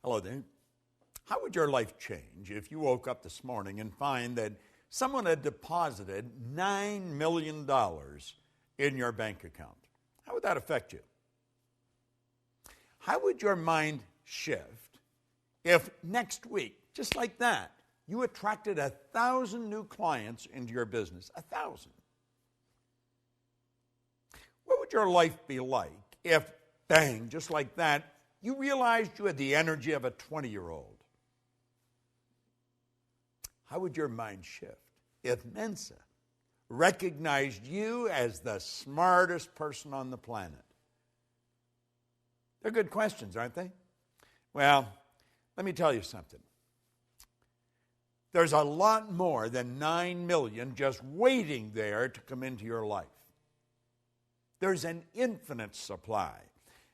Hello there. How would your life change if you woke up this morning and find that someone had deposited $9 million in your bank account? How would that affect you? How would your mind shift if next week, just like that, you attracted 1,000 new clients into your business? 1,000. What would your life be like if, bang, just like that, you realized you had the energy of a 20-year-old? How would your mind shift if Mensa recognized you as the smartest person on the planet? They're good questions, aren't they? Well, let me tell you something. There's a lot more than 9 million just waiting there to come into your life. There's an infinite supply.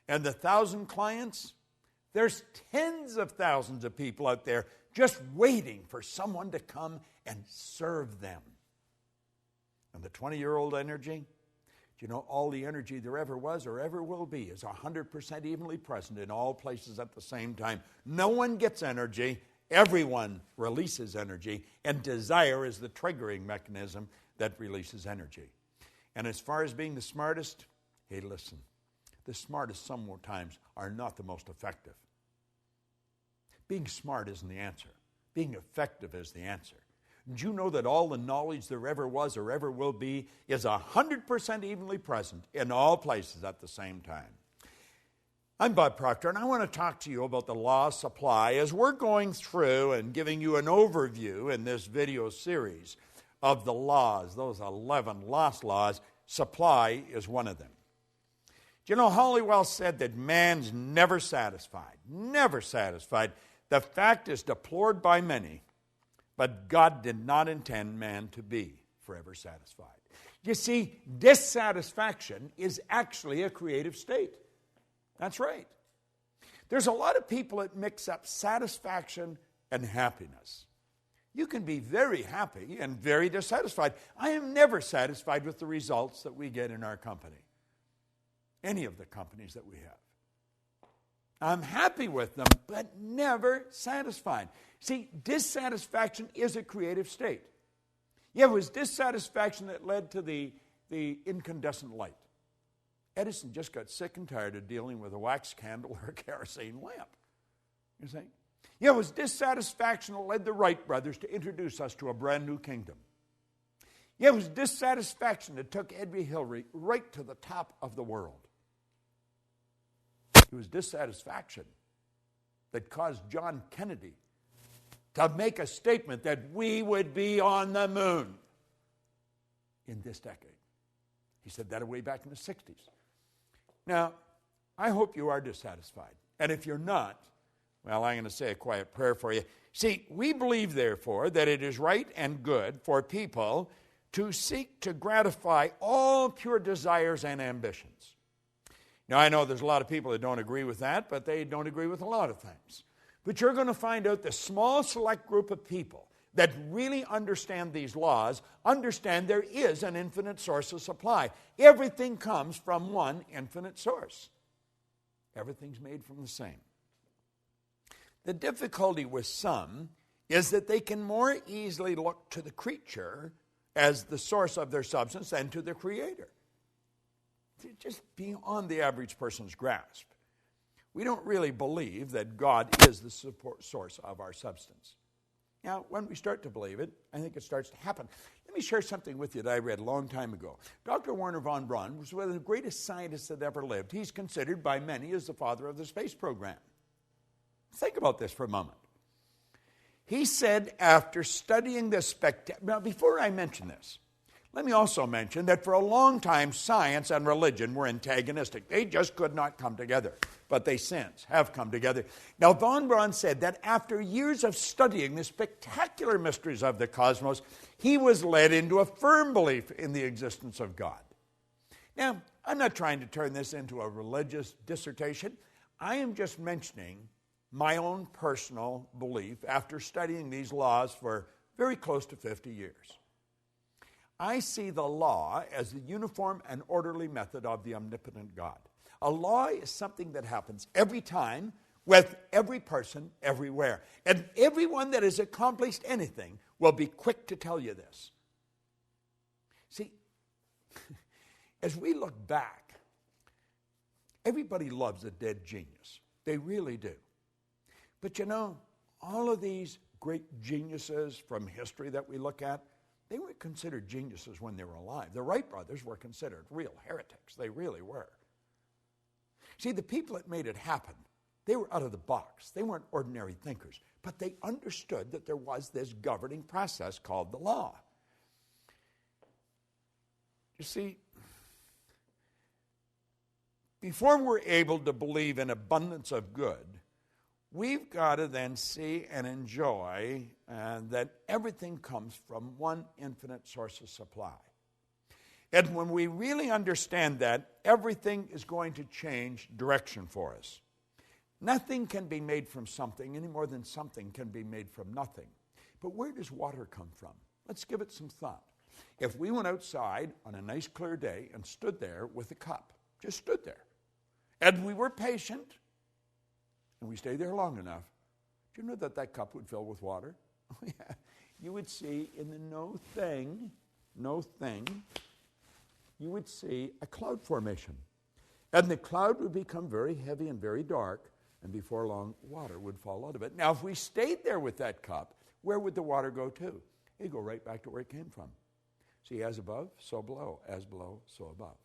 And the 1,000 clients, there's tens of thousands of people out there just waiting for someone to come and serve them. And the 20-year-old energy, do you know all the energy there ever was or ever will be is 100% evenly present in all places at the same time. No one gets energy. Everyone releases energy. And desire is the triggering mechanism that releases energy. And as far as being the smartest, hey, listen. The smartest sometimes are not the most effective. Being smart isn't the answer. Being effective is the answer. Did you know that all the knowledge there ever was or ever will be is 100% evenly present in all places at the same time? I'm Bob Proctor, and I want to talk to you about the law of supply as we're going through and giving you an overview in this video series of the laws, those 11 lost laws. Supply is one of them. Do you know, Hollywell said that man's never satisfied. Never satisfied. The fact is deplored by many, but God did not intend man to be forever satisfied. You see, dissatisfaction is actually a creative state. That's right. There's a lot of people that mix up satisfaction and happiness. You can be very happy and very dissatisfied. I am never satisfied with the results that we get in our company. Any of the companies that we have. I'm happy with them, but never satisfied. See, dissatisfaction is a creative state. Yeah, it was dissatisfaction that led to the incandescent light. Edison just got sick and tired of dealing with a wax candle or a kerosene lamp. You see? Yeah, it was dissatisfaction that led the Wright brothers to introduce us to a brand new kingdom. Yeah, it was dissatisfaction that took Edward Hillary right to the top of the world. It was dissatisfaction that caused John Kennedy to make a statement that we would be on the moon in this decade. He said that way back in the 60s. Now, I hope you are dissatisfied. And if you're not, well, I'm going to say a quiet prayer for you. See, we believe, therefore, that it is right and good for people to seek to gratify all pure desires and ambitions. Now, I know there's a lot of people that don't agree with that, but they don't agree with a lot of things. But you're going to find out the small select group of people that really understand these laws, understand there is an infinite source of supply. Everything comes from one infinite source. Everything's made from the same. The difficulty with some is that they can more easily look to the creature as the source of their substance than to the Creator. Just beyond the average person's grasp. We don't really believe that God is the source of our substance. Now, when we start to believe it, I think it starts to happen. Let me share something with you that I read a long time ago. Dr. Wernher von Braun was one of the greatest scientists that ever lived. He's considered by many as the father of the space program. Think about this for a moment. He said after studying this now, before I mention this, let me also mention that for a long time, science and religion were antagonistic. They just could not come together. But they since have come together. Now, von Braun said that after years of studying the spectacular mysteries of the cosmos, he was led into a firm belief in the existence of God. Now, I'm not trying to turn this into a religious dissertation. I am just mentioning my own personal belief after studying these laws for very close to 50 years. I see the law as the uniform and orderly method of the omnipotent God. A law is something that happens every time with every person everywhere. And everyone that has accomplished anything will be quick to tell you this. See, as we look back, everybody loves a dead genius. They really do. But you know, all of these great geniuses from history that we look at, they weren't considered geniuses when they were alive. The Wright brothers were considered real heretics. They really were. See, the people that made it happen, they were out of the box. They weren't ordinary thinkers. But they understood that there was this governing process called the law. You see, before we're able to believe in abundance of good, we've got to then see and enjoy that everything comes from one infinite source of supply. And when we really understand that, everything is going to change direction for us. Nothing can be made from something any more than something can be made from nothing. But where does water come from? Let's give it some thought. If we went outside on a nice clear day and stood there with a cup, just stood there, and we were patient, and we stayed there long enough, do you know that that cup would fill with water? Oh, yeah. You would see in the no thing, you would see a cloud formation. And the cloud would become very heavy and very dark, and before long, water would fall out of it. Now, if we stayed there with that cup, where would the water go to? It'd go right back to where it came from. See, as above, so below. As below, so above.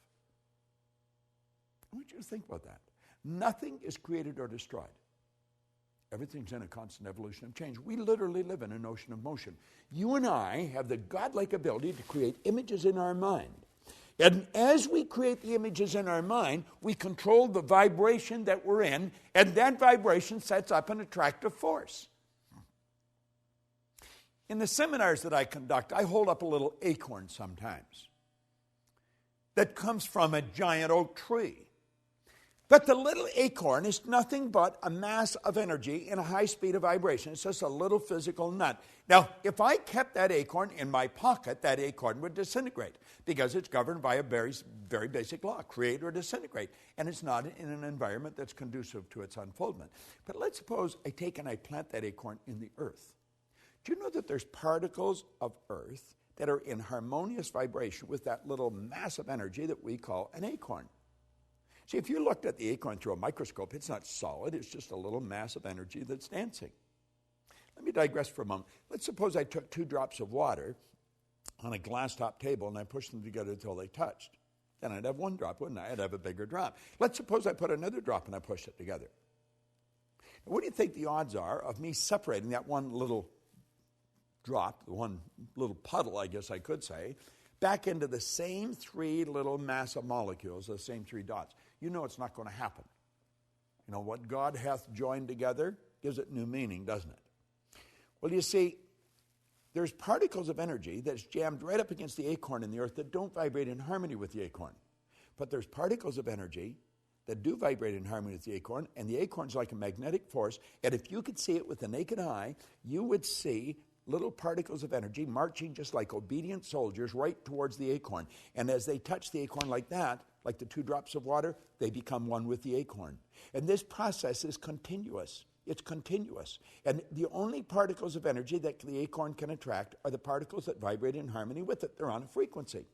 I want you to think about that. Nothing is created or destroyed. Everything's in a constant evolution of change. We literally live in an ocean of motion. You and I have the godlike ability to create images in our mind. And as we create the images in our mind, we control the vibration that we're in, and that vibration sets up an attractive force. In the seminars that I conduct, I hold up a little acorn sometimes that comes from a giant oak tree. But the little acorn is nothing but a mass of energy in a high speed of vibration. It's just a little physical nut. Now, if I kept that acorn in my pocket, that acorn would disintegrate because it's governed by a very, very basic law, create or disintegrate. And it's not in an environment that's conducive to its unfoldment. But let's suppose I take and I plant that acorn in the earth. Do you know that there's particles of earth that are in harmonious vibration with that little mass of energy that we call an acorn? See, if you looked at the acorn through a microscope, it's not solid. It's just a little mass of energy that's dancing. Let me digress for a moment. Let's suppose I took 2 drops of water on a glass-top table and I pushed them together until they touched. Then I'd have 1 drop, wouldn't I? I'd have a bigger drop. Let's suppose I put another drop and I pushed it together. Now, what do you think the odds are of me separating that one little drop, the one little puddle, I guess I could say, back into the same 3 little mass of molecules, the same 3 dots? You know it's not going to happen. You know, what God hath joined together gives it new meaning, doesn't it? Well, you see, there's particles of energy that's jammed right up against the acorn in the earth that don't vibrate in harmony with the acorn. But there's particles of energy that do vibrate in harmony with the acorn, and the acorn's like a magnetic force, and if you could see it with the naked eye, you would see little particles of energy marching just like obedient soldiers right towards the acorn. And as they touch the acorn like that, like the 2 drops of water, they become one with the acorn. And this process is continuous. It's continuous. And the only particles of energy that the acorn can attract are the particles that vibrate in harmony with it. They're on a frequency.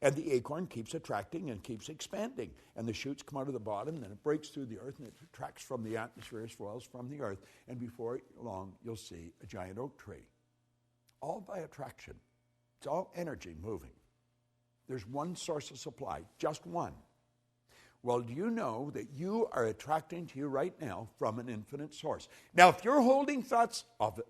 And the acorn keeps attracting and keeps expanding. And the shoots come out of the bottom, then it breaks through the earth, and it attracts from the atmosphere as well as from the earth. And before long, you'll see a giant oak tree. All by attraction. It's all energy moving. There's one source of supply, just one. Well, do you know that you are attracting to you right now from an infinite source? Now, if you're holding thoughts of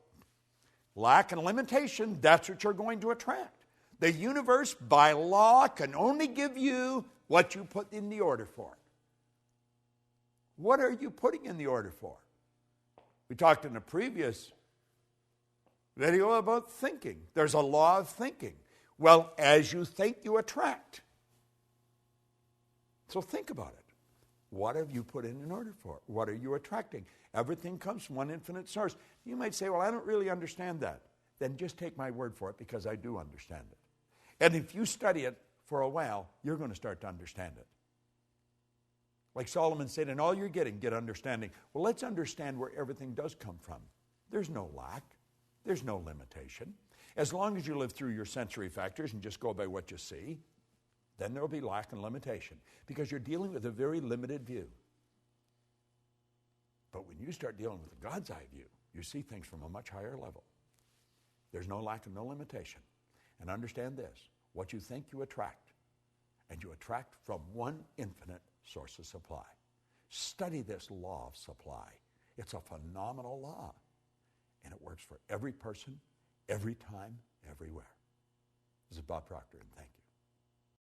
lack and limitation, that's what you're going to attract. The universe, by law, can only give you what you put in the order for. What are you putting in the order for? We talked in a previous video about thinking. There's a law of thinking. Well, as you think, you attract. So think about it. What have you put in order for? What are you attracting? Everything comes from one infinite source. You might say, well, I don't really understand that. Then just take my word for it, because I do understand it. And if you study it for a while, you're going to start to understand it. Like Solomon said, in all you're getting, get understanding. Well, let's understand where everything does come from. There's no lack. There's no limitation. As long as you live through your sensory factors and just go by what you see, then there will be lack and limitation because you're dealing with a very limited view. But when you start dealing with the God's eye view, you see things from a much higher level. There's no lack and no limitation. And understand this, what you think you attract, and you attract from one infinite source of supply. Study this law of supply. It's a phenomenal law, and it works for every person, every time, everywhere. This is Bob Proctor, and thank you.